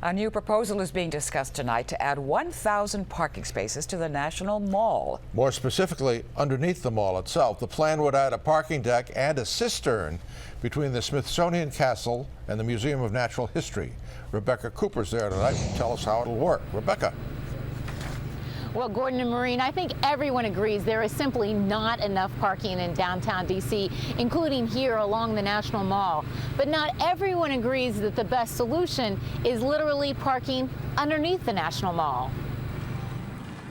A new proposal is being discussed tonight to add 1,000 parking spaces to the National Mall. More specifically, underneath the mall itself, the plan would add a parking deck and a cistern between the Smithsonian Castle and the Museum of Natural History. Rebecca Cooper's there tonight to tell us how it'll work. Rebecca. Well, Gordon and Maureen, I think everyone agrees there is simply not enough parking in downtown D.C., including here along the National Mall. But not everyone agrees that the best solution is literally parking underneath the National Mall.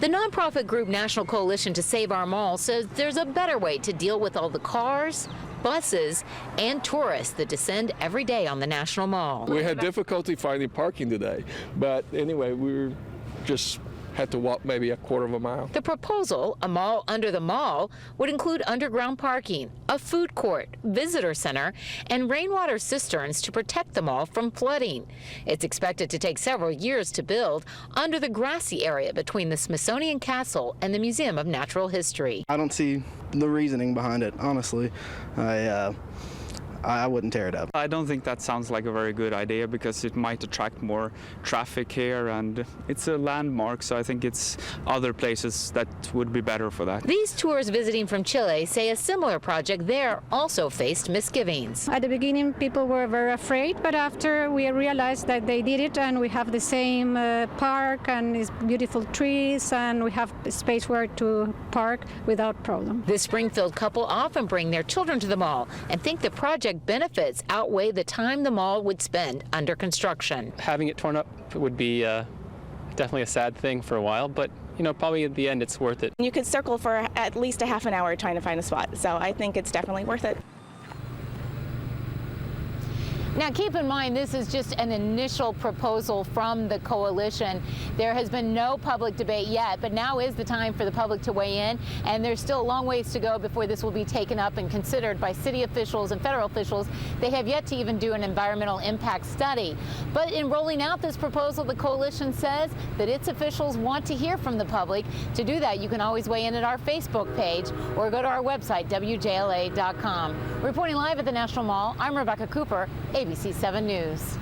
The nonprofit group National Coalition to Save Our Mall says there's a better way to deal with all the cars, buses, and tourists that descend every day on the National Mall. We had difficulty finding parking today, but anyway, we just had to walk maybe a quarter of a mile. The proposal, a mall under the mall, would include underground parking, a food court, visitor center, and rainwater cisterns to protect the mall from flooding. It's expected to take several years to build under the grassy area between the Smithsonian Castle and the Museum of Natural History. I don't see the reasoning behind it, honestly. I wouldn't tear it up. I don't think that sounds like a very good idea because it might attract more traffic here, and it's a landmark, so I think it's other places that would be better for that. These tours visiting from Chile say a similar project there also faced misgivings. At the beginning, people were very afraid, but after we realized that they did it and we have the same park and these beautiful trees and we have space where to park without problem. This Springfield couple often bring their children to the mall and think the project benefits outweigh the time the mall would spend under construction. Having it torn up would be definitely a sad thing for a while, but probably at the end it's worth it. You could circle for at least a half an hour trying to find a spot, so I think it's definitely worth it. Now, keep in mind, this is just an initial proposal from the coalition. There has been no public debate yet, but now is the time for the public to weigh in, and there's still a long ways to go before this will be taken up and considered by city officials and federal officials. They have yet to even do an environmental impact study. But in rolling out this proposal, the coalition says that its officials want to hear from the public. To do that, you can always weigh in at our Facebook page or go to our website, WJLA.com. Reporting live at the National Mall, I'm Rebecca Cooper, ABC 7 News.